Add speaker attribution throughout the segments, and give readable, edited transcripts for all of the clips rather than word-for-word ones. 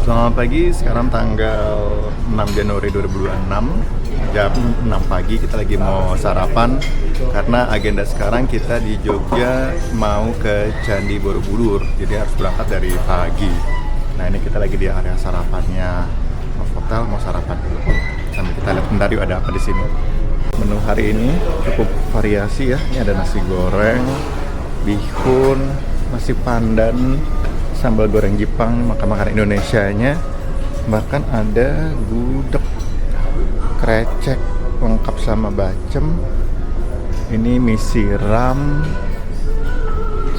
Speaker 1: Selamat pagi, sekarang tanggal 6 Januari 2026 jam 6 pagi kita lagi mau sarapan karena agenda sekarang kita di Jogja mau ke Candi Borobudur, jadi harus berangkat dari pagi. Nah ini kita lagi di area sarapannya hotel, mau sarapan dulu. Sambil kita lihat bentar yuk ada apa di sini. Menu hari ini cukup variasi ya, ini ada nasi goreng, bihun, nasi pandan, sambal goreng Jepang, makan-makan Indonesianya, bahkan ada gudeg, krecek lengkap sama bacem. Ini mie siram.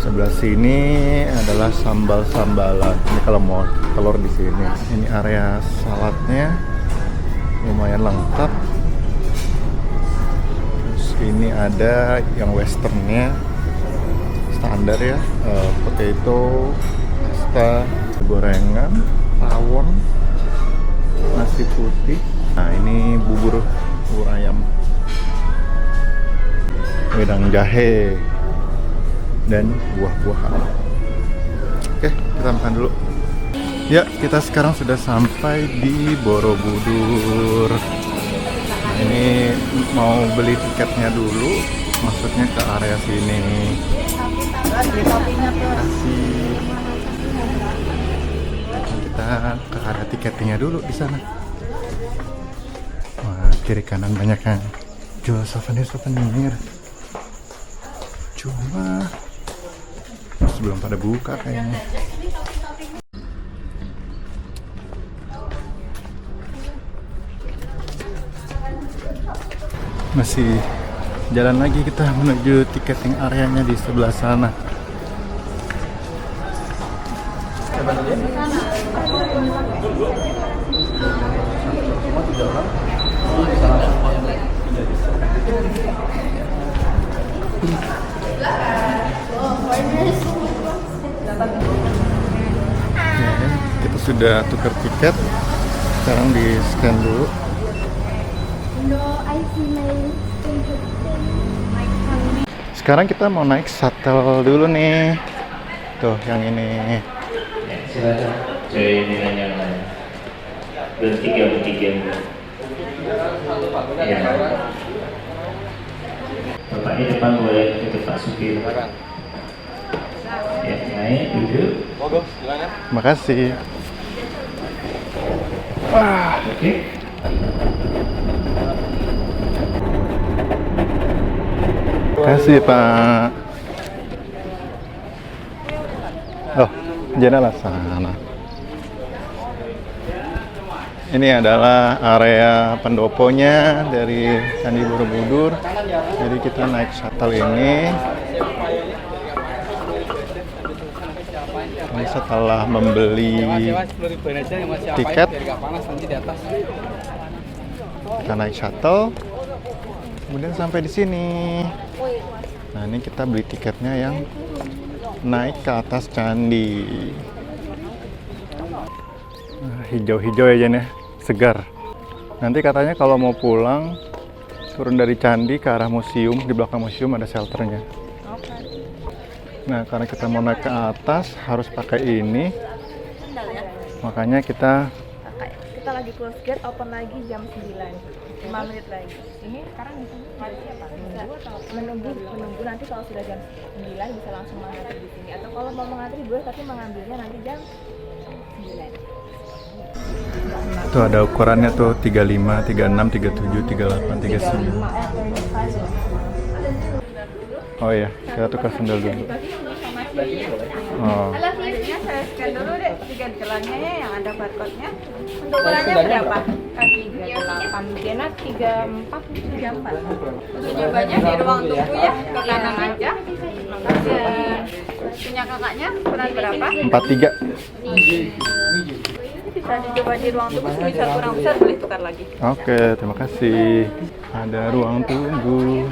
Speaker 1: Sebelah sini adalah sambal-sambalan. Ini kalau mau telur di sini. Ini area saladnya lumayan lengkap. Terus ini ada yang westernnya standar ya, potato, pasta, gorengan, rawon, nasi putih. Nah ini bubur ayam, wedang jahe, dan buah-buahan. Oke, kita makan dulu. Ya, kita sekarang sudah sampai di Borobudur. Nah, ini mau beli tiketnya dulu, masuknya ke area sini. Kita ke area tiketnya dulu di sana. Wah, kiri kanan banyak yang jual souvenir. Cuma belum pada buka kayaknya. Masih jalan lagi kita menuju tiketing areanya di sebelah sana. Kita sudah tukar tiket, sekarang di scan dulu. Sekarang kita mau naik shuttle dulu nih. Tuh yang ini.
Speaker 2: Silakan. Jadi ini yang bertiga. Ya. Bapak di depan boleh ikut Pak Supir. Ya, naik duduk.
Speaker 1: Makasih.
Speaker 2: Oke.
Speaker 1: Makasih Pak. Oh, jendela sana. Ini adalah area pendoponya dari Candi Borobudur. Jadi kita naik shuttle ini. Ini setelah membeli tiket, kita naik shuttle, kemudian sampai di sini. Nah ini kita beli tiketnya yang naik ke atas candi. Nah, hijau-hijau ya Jen ya, segar. Nanti katanya kalau mau pulang turun dari candi ke arah museum, di belakang museum ada shelternya. Nah, karena kita mau naik ke atas harus pakai ini. Makanya kita
Speaker 3: lagi close gate, open lagi jam 9. 5 menit lagi. Ini sekarang di sini apa? Menunggu nanti kalau sudah jam 9 bisa langsung mengantri di sini. Atau kalau mau mengantri boleh, tapi mengambilnya nanti jam 9.
Speaker 1: tuh ada ukurannya tuh 35, 36, 37, 38, 39. Oh iya, kita tukar sendal dulu. Oh.
Speaker 3: Alatnya saya scan dulu deh, 3 gelangnya ya yang ada barcode-nya. Untuk ukurannya berapa? 38, Jena 34, 34. Untuk nyobanya di ruang tunggu ya, ke kanan aja. Punya kakaknya ukuran berapa?
Speaker 1: 43.
Speaker 3: Bisa dicoba di ruang tunggu, bisa kurang besar boleh tukar lagi.
Speaker 1: Oke, terima kasih. Ada ruang tunggu.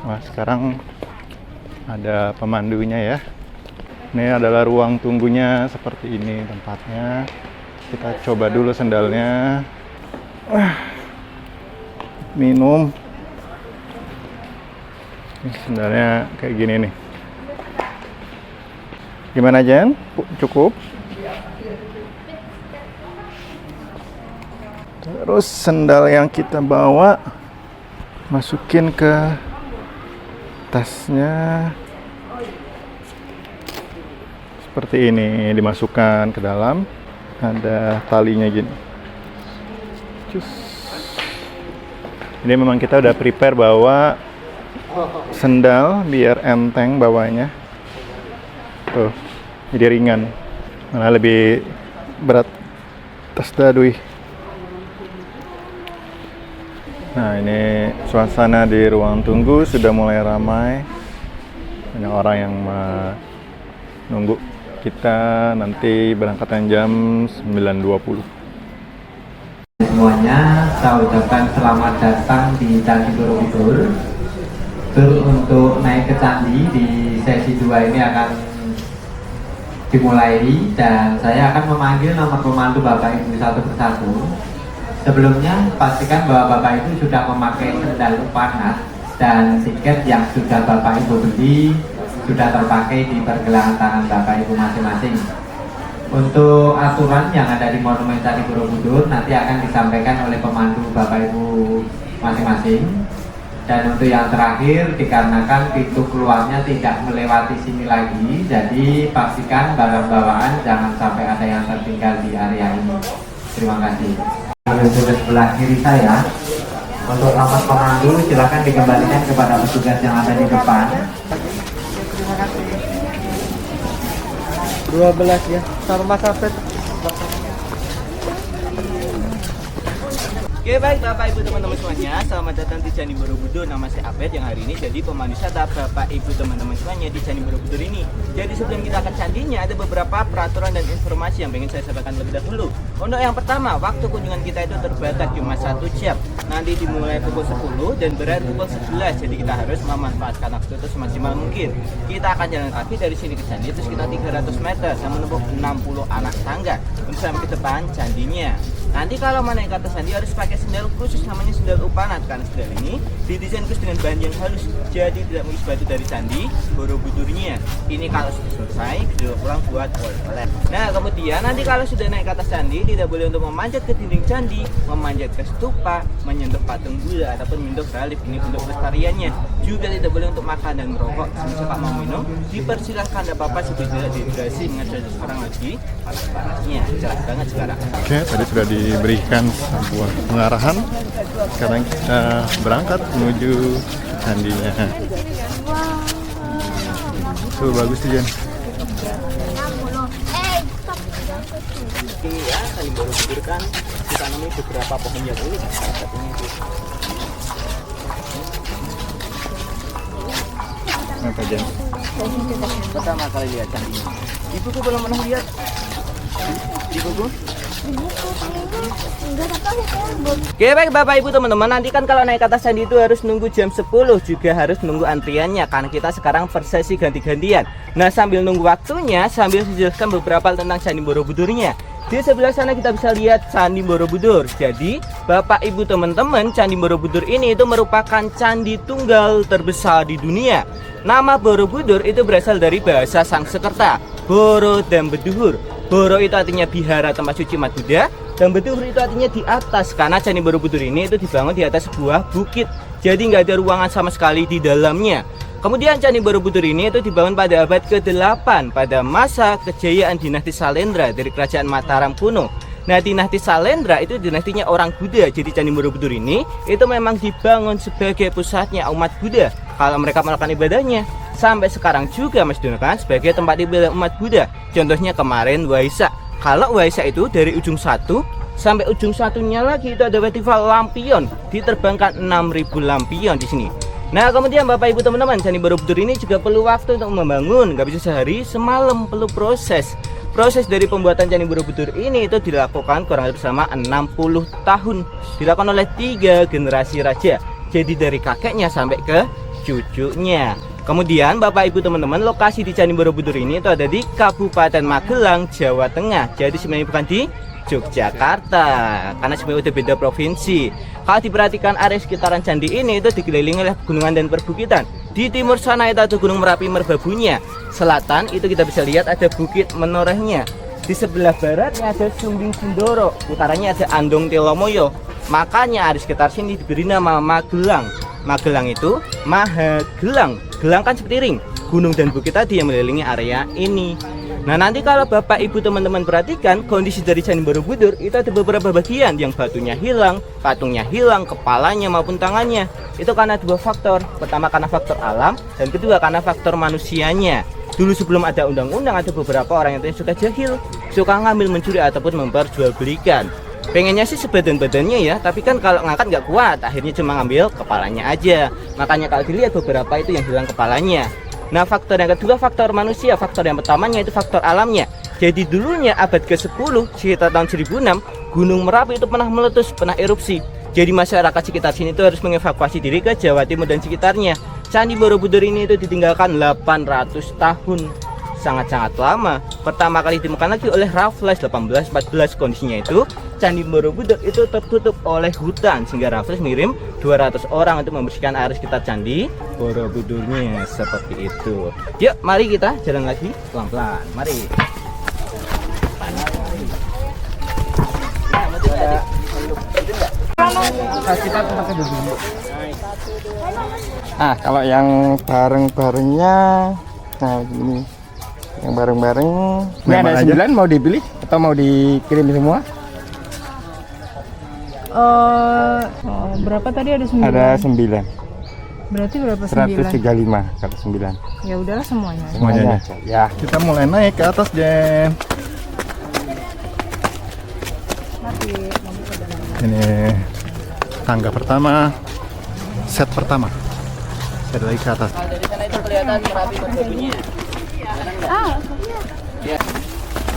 Speaker 1: Wah, sekarang ada pemandunya ya. Ini adalah ruang tunggunya, seperti ini tempatnya. Kita coba dulu sendalnya. Minum. Ini sendalnya kayak gini nih. Gimana Jen? Cukup? Terus sendal yang kita bawa masukin ke tasnya. Seperti ini, dimasukkan ke dalam. Ada talinya gini. Cus. Ini memang kita udah prepare bawa sendal biar enteng bawanya. Tuh, jadi ringan. Malah lebih berat tas dadui. Nah, ini suasana di ruang tunggu sudah mulai ramai. Banyak orang yang menunggu kita nanti berangkatan jam 9.20.
Speaker 4: Semuanya, saya ucapkan selamat datang di Candi Borobudur. Tur untuk naik ke candi di sesi 2 ini akan dimulai dan saya akan memanggil nomor pemandu Bapak Ibu satu persatu. Sebelumnya pastikan bahwa Bapak Ibu sudah memakai sendal panas dan tiket yang sudah Bapak Ibu beli sudah terpakai di pergelangan tangan Bapak Ibu masing-masing. Untuk aturan yang ada di Monumen Candi Borobudur nanti akan disampaikan oleh pemandu Bapak Ibu masing-masing. Dan untuk yang terakhir, dikarenakan pintu keluarnya tidak melewati sini lagi, jadi pastikan barang bawaan jangan sampai ada yang tertinggal di area ini. Terima kasih. Untuk sebelah kiri saya, untuk nomor pemandu silakan dikembalikan kepada petugas yang ada di depan.
Speaker 5: 12 ya, sama Mas Abed.
Speaker 6: Oke, baik Bapak Ibu teman-teman semuanya, selamat datang di Candi Borobudur. Nama saya Abed yang hari ini jadi pemandu wisata Bapak Ibu teman-teman semuanya di Candi Borobudur ini. Jadi sebelum kita ke candinya ada beberapa peraturan dan informasi yang ingin saya sampaikan terlebih dahulu. Untuk yang pertama, waktu kunjungan kita itu terbatas cuma 1 jam. Nanti dimulai pukul 10 dan berakhir pukul 11. Jadi kita harus memanfaatkan waktu itu semaksimal mungkin. Kita akan jalan kaki dari sini ke candi itu sekitar 300 meter dan menempuh 60 anak tangga untuk sampai ke depan candinya. Nanti kalau mau naik ke atas candi harus pakai sendal khusus namanya sendal upanat, karena sendal ini didesain khusus dengan bahan yang halus, jadi tidak mengisi batu dari Candi Borobudurnya. Ini kalau sudah selesai dibawa pulang buat oleh-oleh. Nah kemudian nanti kalau sudah naik ke atas candi tidak boleh untuk memanjat ke dinding candi, memanjat ke stupa, menyentuh patung Buddha ataupun menyentuh relief, ini untuk pelestariannya. Juga tidak boleh untuk makan dan merokok. Semisal mau minum dipersilahkan, tidak apa-apa supaya dehidrasi mengajar sekarang lagi panas-panasnya. Jelas banget sekarang.
Speaker 1: Oke, tadi sudah diberikan sebuah pengarahan. Sekarang kita berangkat menuju candinya. Tuh bagus sih Jen.
Speaker 6: Ini ya, Candi Borobudur kan ditanami beberapa pohon yang unik, salah satunya itu.
Speaker 1: Apa Jen?
Speaker 6: Pertama kali lihat candinya. Di buku belum pernah lihat. Di buku? Oke baik Bapak Ibu teman-teman, nanti kan kalau naik ke atas candi itu harus nunggu jam 10, juga harus nunggu antriannya karena kita sekarang persesi ganti-gantian. Nah sambil nunggu waktunya, sambil menjelaskan beberapa tentang Candi Borobudurnya. Di sebelah sana kita bisa lihat Candi Borobudur. Jadi Bapak Ibu teman-teman, Candi Borobudur ini itu merupakan candi tunggal terbesar di dunia. Nama Borobudur itu berasal dari bahasa Sanskerta, Boro dan Beduhur. Boro itu artinya bihara tempat suci umat Buddha, dan Beduhur itu artinya di atas, karena Candi Borobudur ini itu dibangun di atas sebuah bukit, jadi nggak ada ruangan sama sekali di dalamnya. Kemudian Candi Borobudur ini itu dibangun pada abad ke-8 pada masa kejayaan dinasti Salendra dari kerajaan Mataram kuno. Nah dinasti Salendra itu dinastinya orang Buddha, jadi Candi Borobudur ini itu memang dibangun sebagai pusatnya umat Buddha kalau mereka melakukan ibadahnya. Sampai sekarang juga masih digunakan sebagai tempat ibadah umat Buddha. Contohnya kemarin Waisak. Kalau Waisak itu dari ujung satu sampai ujung satunya lagi itu ada festival lampion, diterbangkan 6.000 lampion di sini. Nah kemudian Bapak Ibu teman-teman, Candi Borobudur ini juga perlu waktu untuk membangun, nggak bisa sehari semalam, perlu proses. Proses dari pembuatan Candi Borobudur ini itu dilakukan kurang lebih selama 60 tahun, dilakukan oleh 3 generasi raja. Jadi dari kakeknya sampai ke cucunya. Kemudian Bapak Ibu teman-teman, lokasi di Candi Borobudur ini itu ada di Kabupaten Magelang, Jawa Tengah. Jadi sebenarnya bukan di Yogyakarta, karena sebenarnya udah beda provinsi. Kalau diperhatikan area sekitaran candi ini itu dikelilingi oleh pegunungan dan perbukitan. Di timur sana itu ada Gunung Merapi Merbabunya. Selatan itu kita bisa lihat ada Bukit Menorehnya. Di sebelah baratnya ada Sumbing Sindoro. Utaranya ada Andong Telomoyo. Makanya di sekitar sini diberi nama Magelang. Magelang itu Mahagelang. Gelang kan seperti ring. Gunung dan bukit tadi yang mengelilingi area ini. Nah, nanti kalau Bapak Ibu teman-teman perhatikan kondisi dari Candi Borobudur, itu ada beberapa bagian yang batunya hilang, patungnya hilang, kepalanya maupun tangannya. Itu karena dua faktor. Pertama karena faktor alam, dan kedua karena faktor manusianya. Dulu sebelum ada undang-undang, ada beberapa orang yang suka jahil, suka ngambil, mencuri ataupun memperjualbelikan. Pengennya sih sebadan-badannya ya, tapi kan kalau ngangkat nggak kuat, akhirnya cuma ngambil kepalanya aja. Makanya kalau dilihat beberapa itu yang hilang kepalanya. Nah, faktor yang kedua faktor manusia. Faktor yang pertamanya itu faktor alamnya. Jadi dulunya abad ke-10 sekitar tahun 1006, Gunung Merapi itu pernah meletus, pernah erupsi. Jadi masyarakat sekitar sini itu harus mengevakuasi diri ke Jawa Timur dan sekitarnya. Candi Borobudur ini itu ditinggalkan 800 tahun. Sangat-sangat lama. Pertama kali ditemukan lagi oleh Raffles 1814. Kondisinya itu Candi Borobudur itu tertutup oleh hutan, sehingga Raffles mengirim 200 orang untuk membersihkan area sekitar Candi Borobudurnya. Seperti itu. Yuk, mari kita jalan lagi pelan-pelan. Mari.
Speaker 5: Ah, kalau yang bareng-barengnya, nah ini yang bareng-bareng. Ini
Speaker 1: Memang
Speaker 5: ada
Speaker 1: aja.
Speaker 5: 9 mau dipilih atau mau dikirim semua?
Speaker 7: Berapa tadi ada 9?
Speaker 5: Ada 9.
Speaker 7: Berarti berapa
Speaker 5: 135 kalau 9.
Speaker 7: Ya udahlah semuanya.
Speaker 1: Semuanya aja.
Speaker 5: Ya.
Speaker 1: Kita mulai naik ke atas, Jen. Ini tangga pertama, set pertama. Set lagi ke atas.
Speaker 6: Dari sana itu kelihatan Merapi Merbabunya.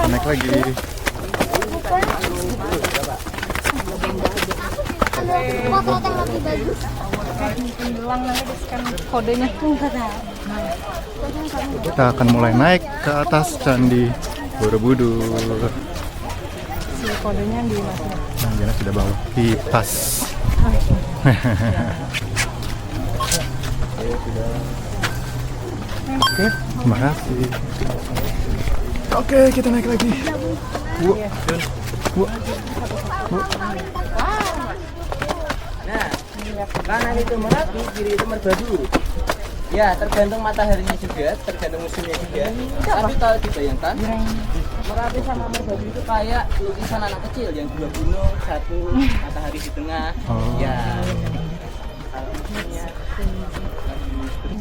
Speaker 1: Naik lagi.
Speaker 7: Kodenya
Speaker 1: Kita akan mulai naik ke atas Candi Borobudur.
Speaker 7: kodenya di mana?
Speaker 1: Nah, Jana sudah bawa kipas. Oke, terima kasih. Oke, kita naik lagi.
Speaker 6: Nah, kanan itu Merapi, kiri itu Merbabu. Ya, tergantung mataharinya juga, tergantung musimnya juga. Tapi kalau dibayangkan, Merapi sama Merbabu itu kayak lukisan anak kecil yang dua gunung, satu matahari di tengah.
Speaker 1: Oh.
Speaker 6: Ya.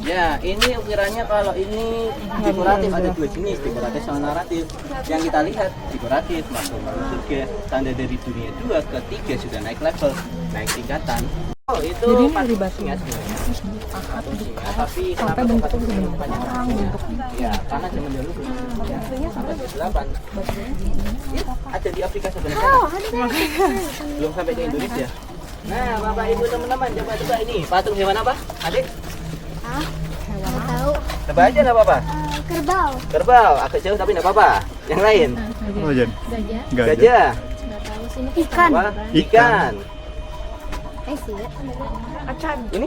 Speaker 6: Ya, ini ukirannya kalau ini dekoratif ada dua jenis, dekoratif sama naratif. Yang kita lihat dekoratif masuk surga, tanda dari dunia 2 ke 3 sudah naik level, naik tingkatan. Oh, itu
Speaker 7: Jadi ini
Speaker 6: patung
Speaker 7: dari batu.
Speaker 6: singa sebenarnya. Patung singa, tapi
Speaker 7: Sampai
Speaker 6: kenapa
Speaker 7: bentuknya
Speaker 6: patung singa
Speaker 7: begini.
Speaker 6: banyak orang ya, karena zaman dahulu sampai 8. Ya, ada di Afrika sebenarnya. Belum sampai ke Indonesia. Nah, Bapak Ibu teman-teman, coba ini patung hewan apa? Adik?
Speaker 8: Nggak tahu.
Speaker 6: Coba aja enggak apa-apa.
Speaker 8: Kerbau.
Speaker 6: Kerbau, agak jauh tapi enggak apa-apa. Yang lain?
Speaker 1: Oh, Jen.
Speaker 8: Gajah.
Speaker 6: Gajah.
Speaker 8: Nggak tahu sih. Ikan.
Speaker 6: Apa? Ikan.
Speaker 8: Sih.
Speaker 6: Ini?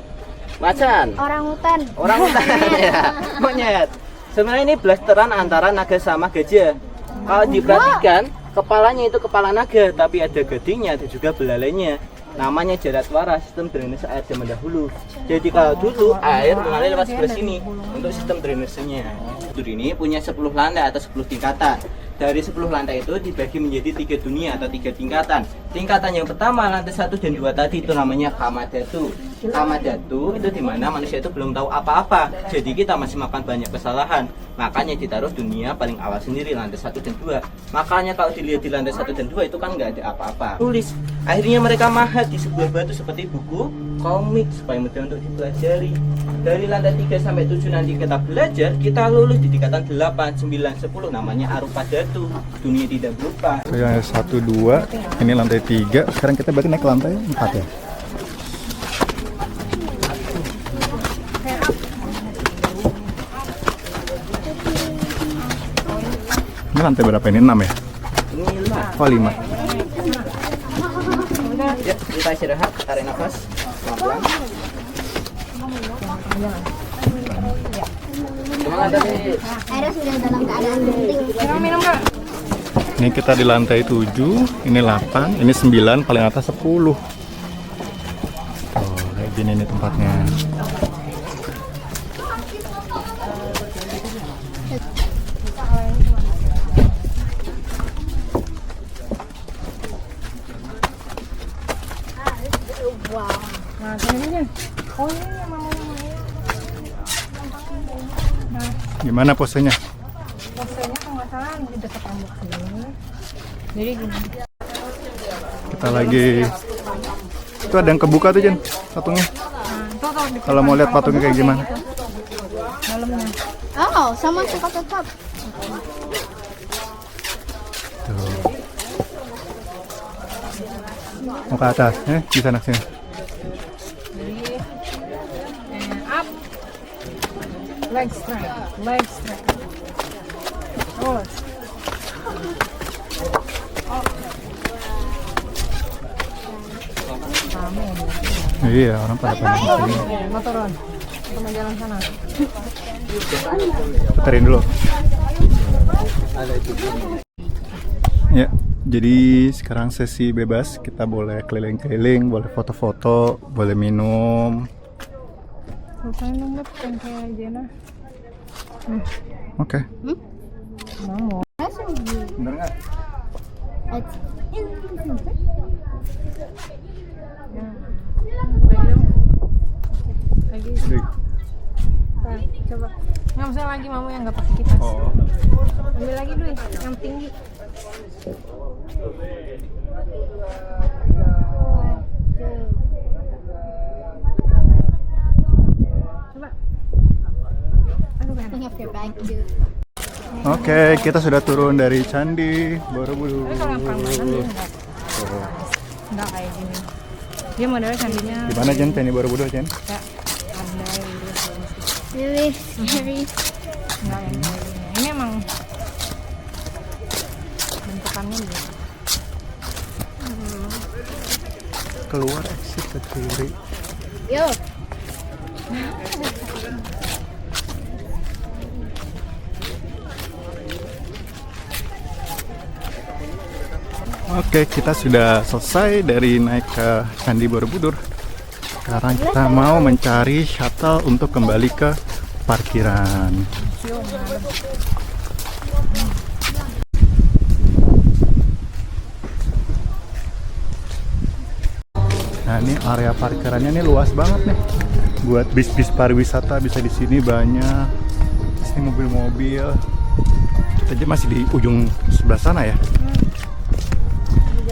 Speaker 6: Macan.
Speaker 8: Orang hutan.
Speaker 6: Orang hutan ya. Monyet. Sebenarnya ini blasteran antara naga sama gajah. Kalau diperhatikan, kepalanya itu kepala naga, tapi ada gadingnya, ada juga belalainya. Namanya Jaratwara, sistem drainase air zaman dahulu. Jadi kalau dulu air mengalir lewat sebelah sini untuk sistem drainasenya. Borobudur ini punya 10 lantai atau 10 tingkatan. Dari 10 lantai itu dibagi menjadi 3 dunia atau 3 tingkatan. Tingkatan yang pertama, lantai 1 dan 2 tadi itu namanya Kamadhatu. Kamadhatu itu dimana manusia itu belum tahu apa-apa. Jadi kita masih makan banyak kesalahan. Makanya ditaruh dunia paling awal sendiri, lantai 1 dan 2. Makanya kalau dilihat di lantai 1 dan 2 itu kan nggak ada apa-apa. Tulis. Akhirnya mereka mahat di sebuah batu seperti buku komik supaya mudah untuk dipelajari. Dari lantai 3 sampai 7 nanti kita belajar, kita lulus di tingkatan 8, 9, 10 namanya Arupadatu. Dunia tidak lupa.
Speaker 1: Yang 1, 2, ini lantai 3. Sekarang kita berarti naik ke lantai 4 ya. Ini lantai berapa ini? 6 ya?
Speaker 6: Ini 5.
Speaker 1: Oh, 5.
Speaker 6: Ya, kita istirahat, tarik nafas pelan-pelan.
Speaker 8: Aira sudah dalam keadaan genting.
Speaker 7: Minum nggak?
Speaker 1: Ini kita di lantai 7, ini 8, ini 9, paling atas 10. Oh, kayak gini nih tempatnya.
Speaker 7: Nah, sini Jen. Oh ini yang mau
Speaker 1: Gimana posenya?
Speaker 7: posenya kalau nggak salah di dekat tembok sini. Jadi gini.
Speaker 1: Kita lagi. Itu ada yang kebuka tuh Jen, patungnya.
Speaker 7: Nah, tuh,
Speaker 1: Kalau mau lihat patungnya kayak gimana?
Speaker 7: dalamnya.
Speaker 8: Oh, sama suka tetap.
Speaker 1: Tuh. Mau ke atas, di sana sini.
Speaker 7: Up. Leg straight. Leg straight. Terus.
Speaker 1: Iya, orang pada panik sini.
Speaker 7: Mau turun. Kita mau jalan sana.
Speaker 1: Puterin dulu. Ya, jadi sekarang sesi bebas. Kita boleh keliling-keliling, boleh foto-foto, boleh minum.
Speaker 7: Selesai dong, Beb, yang kayak Jena.
Speaker 1: Oke.
Speaker 7: Mau.
Speaker 1: Bener nggak?
Speaker 7: Lagi. Nah, coba. Nggak usah lagi mama yang nggak pakai kipas.
Speaker 1: Oh.
Speaker 7: Ambil lagi dulu yang tinggi. Coba. Aduh, kan.
Speaker 8: Have your bag, dude.
Speaker 1: Oke, kita sudah turun dari Candi Borobudur.
Speaker 7: Tapi kalau yang permanen dia enggak kayak gini. Dia modelnya candinya.
Speaker 1: Di mana Jen? Candi Borobudur Jen?
Speaker 7: Ya, andai gitu.
Speaker 8: Really scary.
Speaker 7: Enggak yang kayak gini. Ini emang bentukannya gitu.
Speaker 1: Keluar exit ke kiri.
Speaker 8: Yo.
Speaker 1: Oke, kita sudah selesai dari naik ke Candi Borobudur. Sekarang kita mau mencari shuttle untuk kembali ke parkiran. Nah, ini area parkirannya ini luas banget nih. Buat bis-bis pariwisata bisa di sini banyak. Di sini mobil-mobil. Kita aja masih di ujung sebelah sana ya.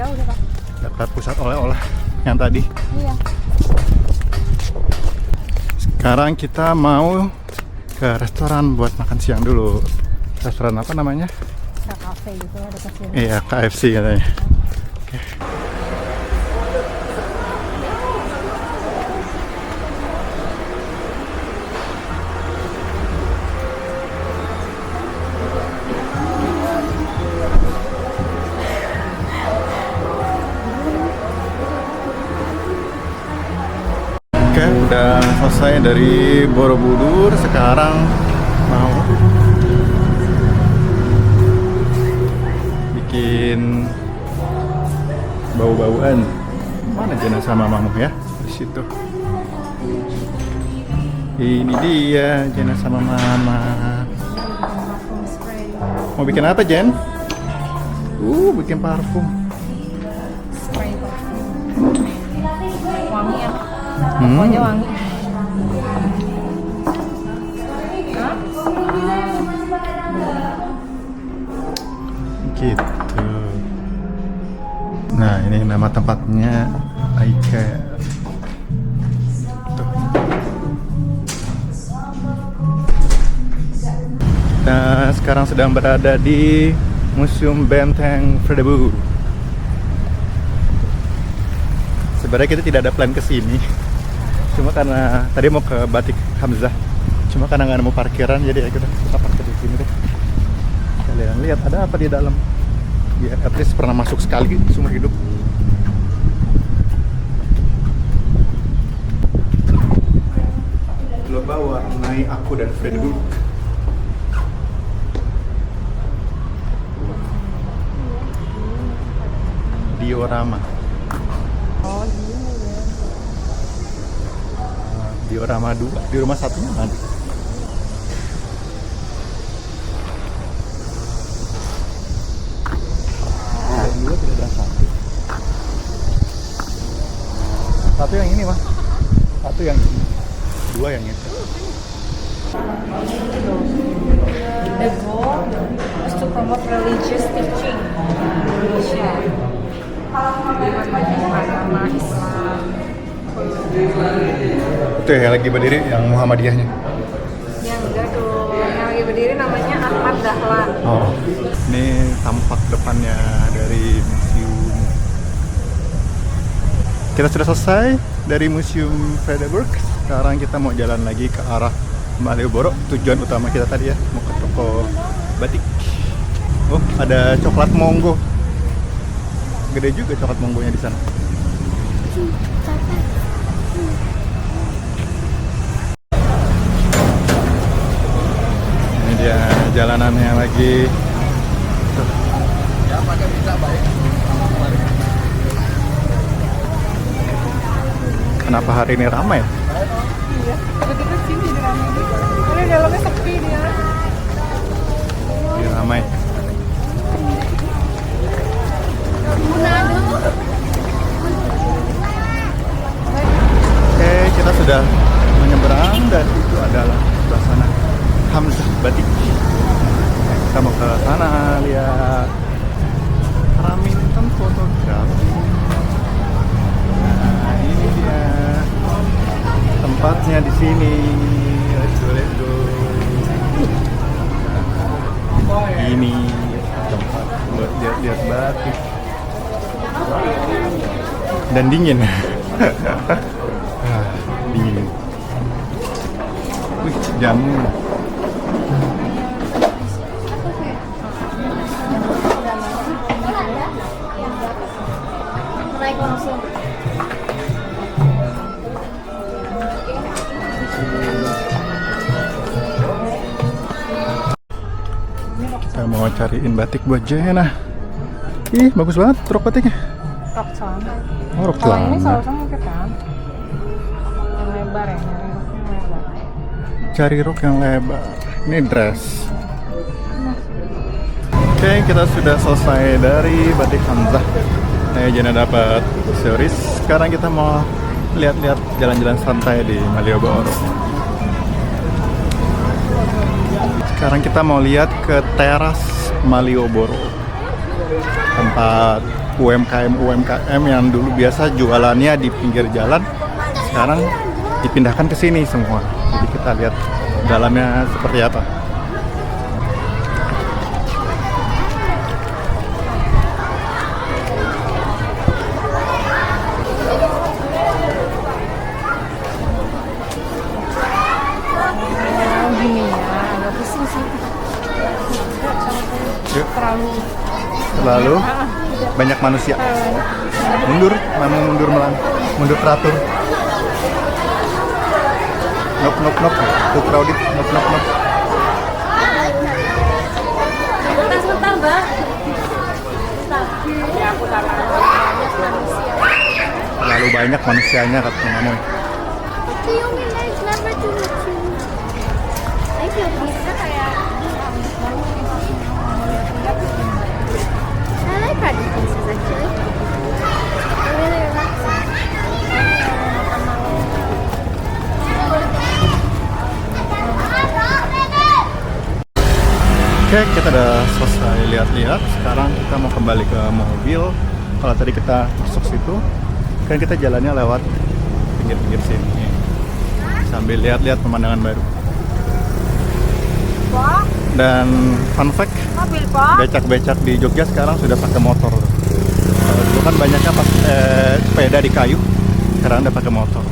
Speaker 7: Jauh deh, Pak.
Speaker 1: Dekat pusat oleh-oleh yang tadi.
Speaker 7: Iya.
Speaker 1: Sekarang kita mau ke restoran buat makan siang dulu. Restoran apa namanya?
Speaker 7: Kayak kafe gitu ada kasih.
Speaker 1: Iya, KFC katanya. Oke. Oke, udah selesai dari Borobudur. Sekarang mau bikin bau-bauan. Mana jenazah mamamu ya? Di situ. Ini dia jenazah mama. Mau bikin apa, Jen? Bikin parfum.
Speaker 7: Spray parfum. Wangi ya.
Speaker 1: Hmm.
Speaker 7: Pokoknya wangi. Hah?
Speaker 1: Gitu. Nah, ini nama tempatnya IKEA. Tuh. Kita sekarang sedang berada di Museum Benteng Fredebur. Sebenarnya kita tidak ada plan ke sini. Cuma karena tadi mau ke Batik Hamzah. Cuma karena nggak nemu parkiran, jadi ya kita parkir di sini deh. Kalian lihat ada apa di dalam. Biar at least pernah masuk sekali seumur hidup. Lo bawa mewarnai aku dan Frederick. Diorama. Diorama 2, diorama 1-nya mana? Dua tidak ada satu. Satu yang ini, Mas. Satu yang ini. Dua yang itu.
Speaker 7: The goal is to promote religious teaching in Indonesia. Agama Islam.
Speaker 1: Itu ya lagi berdiri yang Muhammadiyahnya.
Speaker 7: Yang enggak tuh, yang lagi berdiri namanya Ahmad Dahlan.
Speaker 1: Oh, ini tampak depannya dari museum. Kita sudah selesai dari Museum Frederick. Sekarang kita mau jalan lagi ke arah Malioboro. Tujuan utama kita tadi ya, mau ke toko batik. Oh, ada coklat monggo. Gede juga coklat monggonya di sana. Ini dia jalanannya lagi. Tuh. Kenapa hari ini ramai?
Speaker 7: Iya, tiba-tiba sini di ramai. Karena dalamnya sepi dia.
Speaker 1: Ini ramai. Oke, kita sudah menyeberang dan itu adalah sebelah sana Hamzah Batik. Kita mau ke sana lihat Raminten fotografi. Nah, ini dia tempatnya di sini. Let's go. Ini tempat buat lihat-lihat batik. Dan dingin. Dingin. Wih, jamu.
Speaker 8: Naik langsung.
Speaker 1: Saya mau cariin batik buat Jena. Ih, bagus banget rok batiknya.
Speaker 7: Rok celana.
Speaker 1: Oh, rok
Speaker 7: Kalau ini
Speaker 1: celana.
Speaker 7: sama kan? Yang lebar ya, nyari roknya lebar.
Speaker 1: Cari rok yang lebar. Ini dress. Oke, kita sudah selesai dari batik Hamzah. Jena dapat series. Sekarang kita mau lihat-lihat jalan-jalan santai di Malioboro. Sekarang kita mau lihat ke teras Malioboro, tempat UMKM yang dulu biasa jualannya di pinggir jalan, sekarang dipindahkan ke sini semua. Jadi kita lihat dalamnya seperti apa.
Speaker 7: Gini ya, agak pusing sih.
Speaker 1: Yuk.
Speaker 7: Terlalu
Speaker 1: Lalu banyak manusia. Mundur, mundur teratur. Nop, too crowded, nop.
Speaker 8: Sebentar, Mbak.
Speaker 1: Terlalu banyak manusianya kata Mamoy.
Speaker 8: Bisa kayak I like practice pieces actually. They're really relaxing.
Speaker 1: Oke, kita udah selesai lihat-lihat. Sekarang kita mau kembali ke mobil. Kalau tadi kita masuk situ, kan kita jalannya lewat pinggir-pinggir sini. Sambil lihat-lihat pemandangan baru. Dan fun fact, becak-becak di Jogja sekarang sudah pakai motor. Dulu kan banyaknya sepeda di kayu, sekarang udah pakai motor.